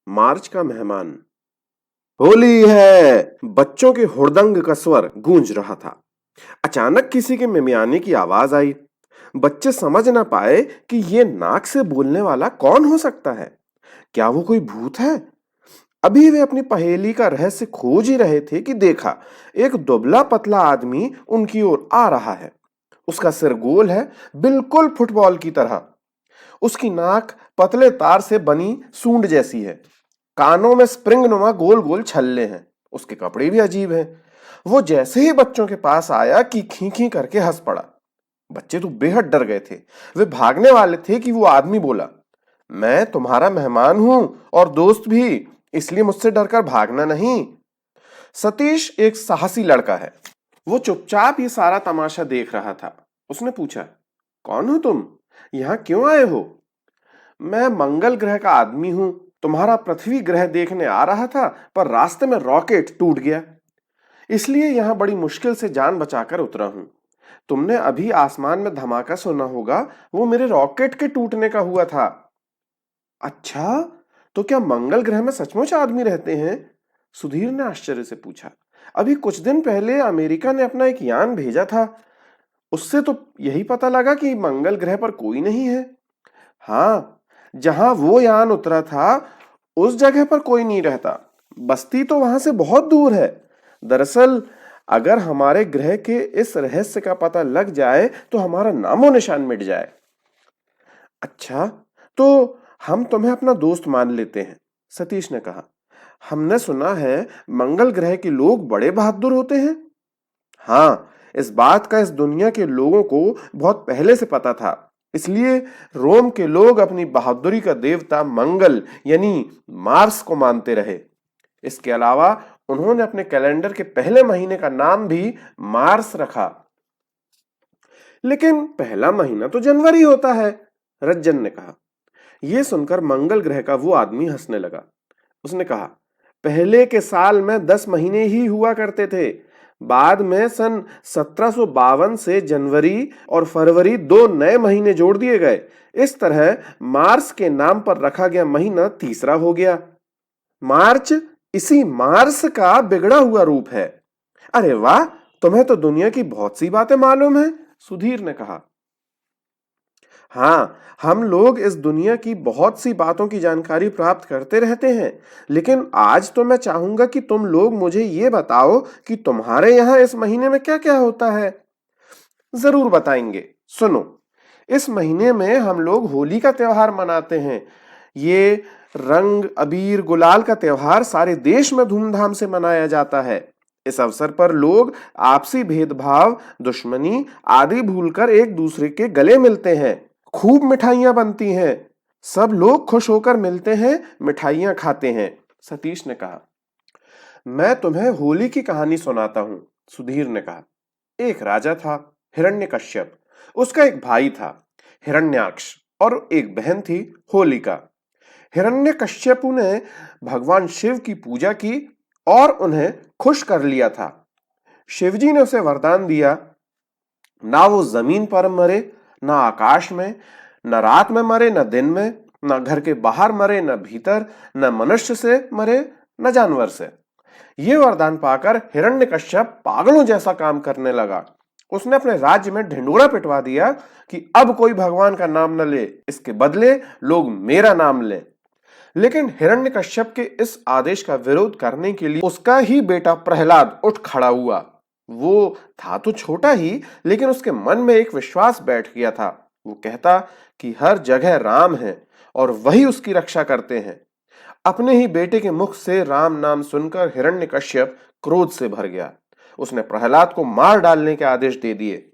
मार्च का मेहमान। होली है, बच्चों के हुड़दंग का स्वर गूंज रहा था। अचानक किसी के मिमियाने की आवाज आई। बच्चे समझ ना पाए कि ये नाक से बोलने वाला कौन हो सकता है। क्या वो कोई भूत है? अभी वे अपनी पहेली का रहस्य खोज ही रहे थे कि देखा, एक दुबला पतला आदमी उनकी ओर आ रहा है। उसका सिर गोल है, बिल्कुल फुटबॉल की तरह। उसकी नाक पतले तार से बनी सूंड जैसी है। कानों में स्प्रिंग नुमा गोल गोल छल्ले हैं। उसके कपड़े भी अजीब हैं। वो जैसे ही बच्चों के पास आया कि खी खी करके हंस पड़ा। बच्चे तो बेहद डर गए थे। वे भागने वाले थे कि वो आदमी बोला, मैं तुम्हारा मेहमान हूं और दोस्त भी, इसलिए मुझसे डरकर भागना नहीं। सतीश एक साहसी लड़का है। वो चुपचाप ये सारा तमाशा देख रहा था। उसने पूछा, कौन हो तुम? यहाँ क्यों आए हो? मैं मंगल ग्रह का आदमी हूं। तुम्हारा पृथ्वी ग्रह देखने आ रहा था, पर रास्ते में रॉकेट टूट गया, इसलिए यहां बड़ी मुश्किल से जान बचाकर उतरा हूं। तुमने अभी आसमान में धमाका सुना होगा, वो मेरे रॉकेट के टूटने का हुआ था। अच्छा, तो क्या मंगल ग्रह में सचमुच आदमी रहते हैं? सुधीर ने आश्चर्य से पूछा। अभी कुछ दिन पहले अमेरिका ने अपना एक यान भेजा था। उससे तो यही पता लगा कि मंगल ग्रह पर कोई नहीं है। हाँ, जहां वो यान उतरा था उस जगह पर कोई नहीं रहता। बस्ती तो वहां से बहुत दूर है। दरअसल अगर हमारे ग्रह के इस रहस्य का पता लग जाए तो हमारा नामो निशान मिट जाए। अच्छा, तो हम तुम्हें अपना दोस्त मान लेते हैं, सतीश ने कहा। हमने सुना है मंगल ग्रह के लोग बड़े बहादुर होते हैं। हाँ, इस बात का इस दुनिया के लोगों को बहुत पहले से पता था। इसलिए रोम के लोग अपनी बहादुरी का देवता मंगल यानी मार्स को मानते रहे। इसके अलावा उन्होंने अपने कैलेंडर के पहले महीने का नाम भी मार्स रखा। लेकिन पहला महीना तो जनवरी होता है, रज्जन ने कहा। यह सुनकर मंगल ग्रह का वो आदमी हंसने लगा। उसने कहा, पहले के साल में 10 महीने ही हुआ करते थे। बाद में सन 1752 से जनवरी और फरवरी 2 नए महीने जोड़ दिए गए। इस तरह मार्च के नाम पर रखा गया महीना तीसरा हो गया। मार्च इसी मार्स का बिगड़ा हुआ रूप है। अरे वाह, तुम्हें तो दुनिया की बहुत सी बातें मालूम है, सुधीर ने कहा। हाँ, हम लोग इस दुनिया की बहुत सी बातों की जानकारी प्राप्त करते रहते हैं, लेकिन आज तो मैं चाहूंगा कि तुम लोग मुझे ये बताओ कि तुम्हारे यहाँ इस महीने में क्या-क्या होता है। जरूर बताएंगे। सुनो, इस महीने में हम लोग होली का त्योहार मनाते हैं। ये रंग अबीर गुलाल का त्योहार सारे देश में धूमधाम से मनाया जाता है। इस अवसर पर लोग आपसी भेदभाव, दुश्मनी आदि भूलकर एक दूसरे के गले मिलते हैं। खूब मिठाइयां बनती हैं। सब लोग खुश होकर मिलते हैं, मिठाइयां खाते हैं, सतीश ने कहा। मैं तुम्हें होली की कहानी सुनाता हूं, सुधीर ने कहा। एक राजा था, हिरण्यकश्यप। उसका एक भाई था, हिरण्याक्ष, और एक बहन थी, होलिका। हिरण्यकश्यपु ने भगवान शिव की पूजा की और उन्हें खुश कर लिया था। शिवजी ने उसे वरदान दिया, ना वो जमीन पर मरे, ना आकाश में, न रात में मरे, न दिन में, न घर के बाहर मरे, न भीतर, न मनुष्य से मरे, न जानवर से। ये वरदान पाकर हिरण्यकश्यप पागलों जैसा काम करने लगा। उसने अपने राज्य में ढिंडोरा पिटवा दिया कि अब कोई भगवान का नाम न ले, इसके बदले लोग मेरा नाम लें। लेकिन हिरण्यकश्यप के इस आदेश का विरोध करने के लिए उसका ही बेटा प्रहलाद उठ खड़ा हुआ। वो था तो छोटा ही, लेकिन उसके मन में एक विश्वास बैठ गया था। वो कहता कि हर जगह राम है और वही उसकी रक्षा करते हैं। अपने ही बेटे के मुख से राम नाम सुनकर हिरण्यकश्यप क्रोध से भर गया। उसने प्रहलाद को मार डालने के आदेश दे दिए।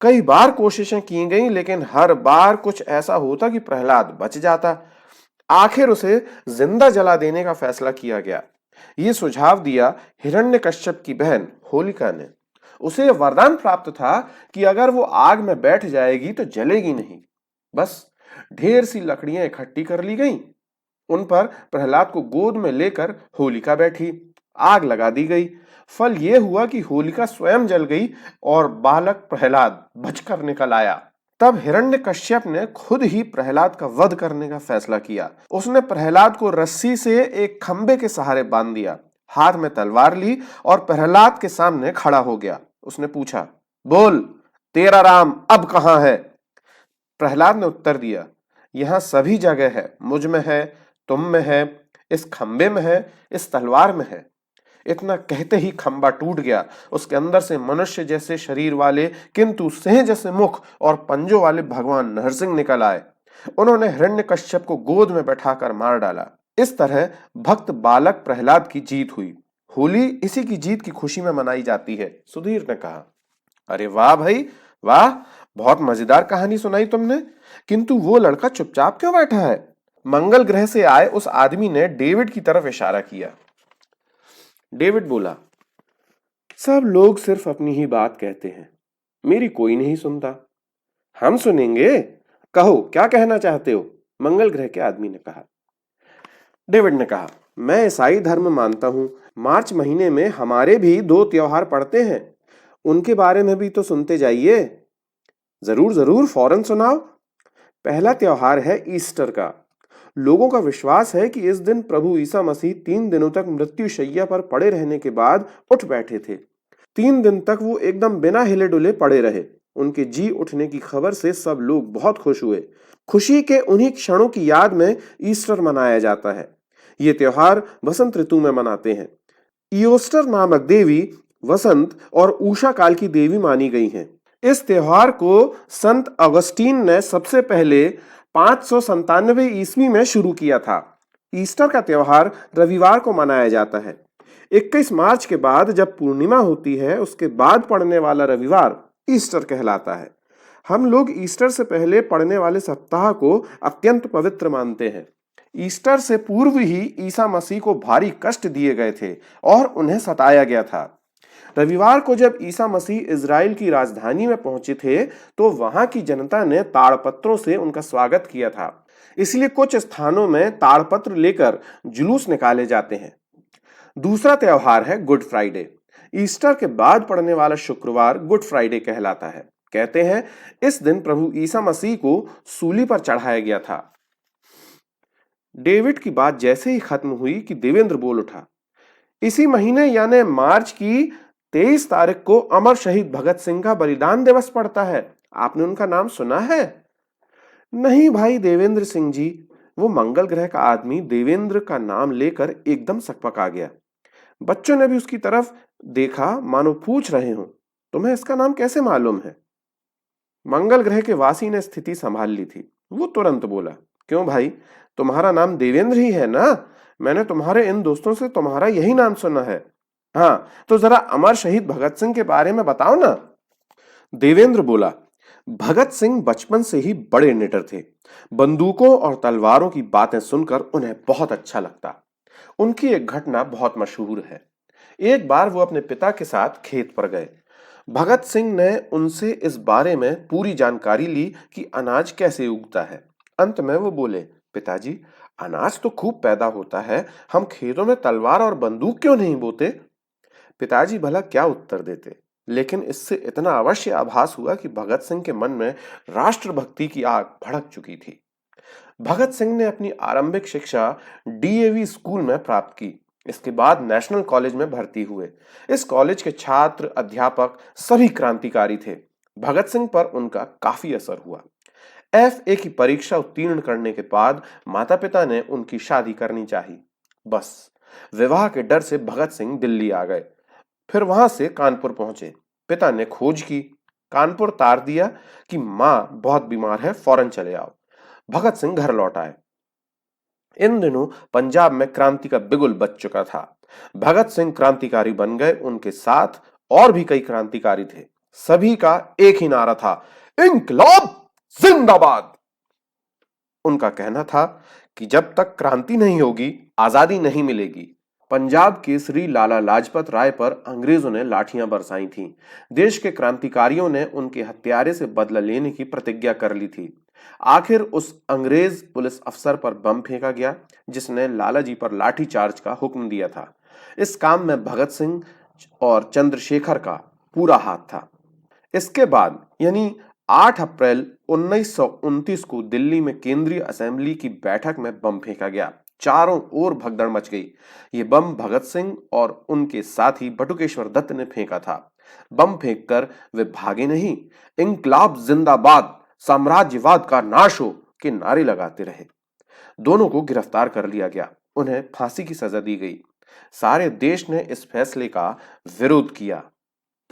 कई बार कोशिशें की गईं, लेकिन हर बार कुछ ऐसा होता कि प्रहलाद बच जाता। आखिर उसे जिंदा जला देने का फैसला किया गया। ये सुझाव दिया हिरण्यकश्यप की बहन होलिका ने। उसे वरदान प्राप्त था कि अगर वो आग में बैठ जाएगी तो जलेगी नहीं। बस ढेर सी लकड़ियां इकट्ठी कर ली गईं। उन पर प्रहलाद को गोद में लेकर होलिका बैठी। आग लगा दी गई। फल यह हुआ कि होलिका स्वयं जल गई और बालक प्रहलाद बचकर निकल आया। तब हिरण्यकश्यप ने खुद ही प्रहलाद का वध करने का फैसला किया। उसने प्रहलाद को रस्सी से एक खंबे के सहारे बांध दिया, हाथ में तलवार ली और प्रहलाद के सामने खड़ा हो गया। उसने पूछा, बोल, तेरा राम अब कहां है? प्रहलाद ने उत्तर दिया, यहां सभी जगह है, मुझ में है, तुम में है, इस खंबे में है, इस तलवार में है। इतना कहते ही खंबा टूट गया। उसके अंदर से मनुष्य जैसे शरीर वाले किंतु सिंह जैसे मुख और पंजों वाले भगवान नरसिंह निकल आए। उन्होंने हिरण्यकश्यप को गोद में बैठाकर मार डाला। इस तरह भक्त बालक प्रहलाद की जीत हुई। होली इसी की जीत की खुशी में मनाई जाती है। सुधीर ने कहा, अरे वाह भाई वाह, बहुत मजेदार कहानी सुनाई तुमने, किंतु वो लड़का चुपचाप क्यों बैठा है? मंगल ग्रह से आए उस आदमी ने डेविड की तरफ इशारा किया। डेविड बोला, सब लोग सिर्फ अपनी ही बात कहते हैं, मेरी कोई नहीं सुनता। हम सुनेंगे, कहो क्या कहना चाहते हो? मंगल ग्रह के आदमी ने कहा। डेविड ने कहा, मैं ईसाई धर्म मानता हूं। मार्च महीने में हमारे भी 2 त्योहार पड़ते हैं, उनके बारे में भी तो सुनते जाइए। जरूर जरूर, फौरन सुनाओ। पहला त्योहार है ईस्टर का। लोगों का विश्वास है कि इस दिन प्रभु ईसा मसीह 3 दिनों तक मृत्यु शैया पर पड़े रहने के बाद उठ बैठे थे। 3 दिन तक वो एकदम बिना हिले डुले पड़े रहे। उनके जी उठने की खबर से सब लोग बहुत खुश हुए। खुशी के उन्हीं क्षणों की याद में ईस्टर मनाया जाता है। ये त्योहार वसंत ऋतु में मनाते हैं। ईस्टर नामक देवी वसंत और उषा काल की देवी मानी गई हैं। इस त्योहार को संत अगस्तीन ने सबसे पहले 597 ईस्वी में शुरू किया था। ईस्टर का त्योहार रविवार को मनाया जाता है। 21 मार्च के बाद जब पूर्णिमा होती है, उसके बाद पड़ने वाला रविवार ईस्टर कहलाता है। हम लोग ईस्टर से पहले पड़ने वाले सप्ताह को अत्यंत पवित्र मानते हैं। ईस्टर से पूर्व ही ईसा मसीह को भारी कष्ट दिए गए थे और उन्हें सताया गया था। रविवार को जब ईसा मसीह इज़राइल की राजधानी में पहुंचे थे तो वहां की जनता ने ताड़पत्रों से उनका स्वागत किया था। इसलिए कुछ स्थानों में ताड़पत्र लेकर जुलूस निकाले जाते हैं। दूसरा त्योहार है गुड फ्राइडे। ईस्टर के बाद पड़ने वाला शुक्रवार गुड फ्राइडे कहलाता है। कहते हैं इस दिन प्रभु ईसा मसीह को सूली पर चढ़ाया गया था। डेविड की बात जैसे ही खत्म हुई कि देवेंद्र बोल उठा, इसी महीने यानी मार्च की 23 तारीख को अमर शहीद भगत सिंह का बलिदान दिवस पड़ता है। आपने उनका नाम सुना है? नहीं भाई देवेंद्र सिंह जी। वो मंगल ग्रह का आदमी देवेंद्र का नाम लेकर एकदम सकपका गया। बच्चों ने भी उसकी तरफ देखा मानो पूछ रहे हो, तुम्हें इसका नाम कैसे मालूम है? मंगल ग्रह के वासी ने स्थिति संभाल ली थी। वो तुरंत बोला, क्यों भाई, तुम्हारा नाम देवेंद्र ही है ना? मैंने तुम्हारे इन दोस्तों से तुम्हारा यही नाम सुना है। हाँ, तो जरा अमर शहीद भगत सिंह के बारे में बताओ ना। देवेंद्र बोला, भगत सिंह बचपन से ही बड़े निडर थे। बंदूकों और तलवारों की बातें सुनकर उन्हें बहुत अच्छा लगता। उनकी एक घटना बहुत मशहूर है। एक बार वो अपने पिता के साथ खेत पर गए। भगत सिंह ने उनसे इस बारे में पूरी जानकारी ली कि अनाज कैसे उगता है। अंत में वो बोले, पिताजी, अनाज तो खूब पैदा होता है, हम खेतों में तलवार और बंदूक क्यों नहीं बोते? पिताजी भला क्या उत्तर देते, लेकिन इससे इतना अवश्य आभास हुआ कि भगत सिंह के मन में राष्ट्रभक्ति की आग भड़क चुकी थी। भगत सिंह ने अपनी आरंभिक शिक्षा डीएवी स्कूल में प्राप्त की। इसके बाद नेशनल कॉलेज में भर्ती हुए। इस कॉलेज के छात्र, अध्यापक सभी क्रांतिकारी थे। भगत सिंह पर उनका काफी असर हुआ। एफए की परीक्षा उत्तीर्ण करने के बाद माता पिता ने उनकी शादी करनी चाहिए। बस विवाह के डर से भगत सिंह दिल्ली आ गए। फिर वहां से कानपुर पहुंचे। पिता ने खोज की, कानपुर तार दिया कि मां बहुत बीमार है, फौरन चले आओ। भगत सिंह घर लौट आए। इन दिनों पंजाब में क्रांति का बिगुल बज चुका था। भगत सिंह क्रांतिकारी बन गए। उनके साथ और भी कई क्रांतिकारी थे। सभी का एक ही नारा था, इंकलाब जिंदाबाद। उनका कहना था कि जब तक क्रांति नहीं होगी, आजादी नहीं मिलेगी। पंजाब केसरी लाला लाजपत राय पर अंग्रेजों ने लाठियां बरसाई थीं। देश के क्रांतिकारियों ने उनके हत्यारे से बदला लेने की प्रतिज्ञा कर ली थी। आखिर उस अंग्रेज पुलिस अफसर पर बम फेंका गया जिसने लाला जी पर लाठी चार्ज का हुक्म दिया था। इस काम में भगत सिंह और चंद्रशेखर का पूरा हाथ था। इसके बाद यानी 8 अप्रैल 1929 को दिल्ली में केंद्रीय असेंबली की बैठक में बम फेंका गया। चारों ओर भगदड़ मच गई। ये बम भगत सिंह और उनके साथी बटुकेश्वर दत्त ने फेंका था। बम फेंककर वे भागे नहीं, इंकलाब जिंदाबाद, साम्राज्यवाद का नाश हो के नारे लगाते रहे। दोनों को गिरफ्तार कर लिया गया। उन्हें फांसी की सजा दी गई। सारे देश ने इस फैसले का विरोध किया।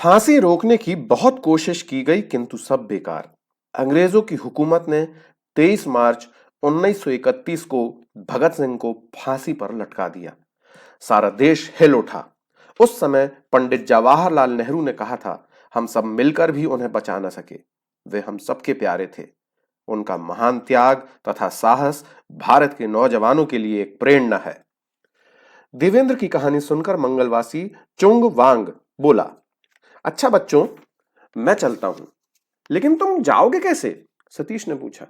फांसी रोकने की बहुत कोशिश की गई, किंतु सब बेकार। अंग्रेजों की हुकूमत ने 23 मार्च 1931 को भगत सिंह को फांसी पर लटका दिया। सारा देश हिल उठा। उस समय पंडित जवाहरलाल नेहरू ने कहा था, हम सब मिलकर भी उन्हें बचा न सके। वे हम सबके प्यारे थे। उनका महान त्याग तथा साहस भारत के नौजवानों के लिए एक प्रेरणा है। देवेंद्र की कहानी सुनकर मंगलवासी चुंग वांग बोला, अच्छा बच्चों, मैं चलता हूं। लेकिन तुम जाओगे कैसे? सतीश ने पूछा।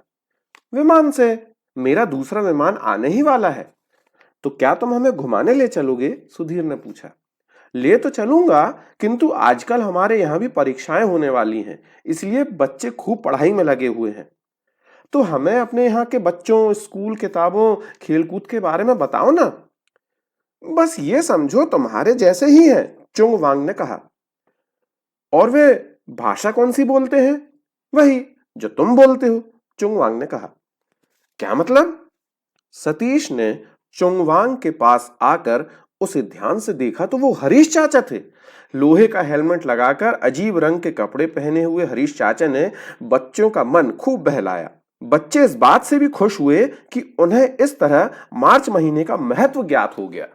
विमान से। मेरा दूसरा विमान आने ही वाला है। तो क्या तुम हमें घुमाने ले चलोगे? सुधीर ने पूछा। ले तो चलूंगा, किंतु आजकल हमारे यहाँ भी परीक्षाएं होने वाली हैं, इसलिए बच्चे खूब पढ़ाई में लगे हुए हैं। तो हमें अपने यहाँ के बच्चों, स्कूल, किताबों, खेलकूद के बारे में बताओ ना। बस ये समझो तुम्हारे जैसे ही हैं, चुंग वांग ने कहा। और वे भाषा कौन सी बोलते हैं? वही जो तुम बोलते हो, चुंगवांग ने कहा। क्या मतलब? सतीश ने चुंगवांग के पास आकर उसे ध्यान से देखा तो वो हरीश चाचा थे। लोहे का हेलमेट लगाकर अजीब रंग के कपड़े पहने हुए हरीश चाचा ने बच्चों का मन खूब बहलाया। बच्चे इस बात से भी खुश हुए कि उन्हें इस तरह मार्च महीने का महत्व ज्ञात हो गया।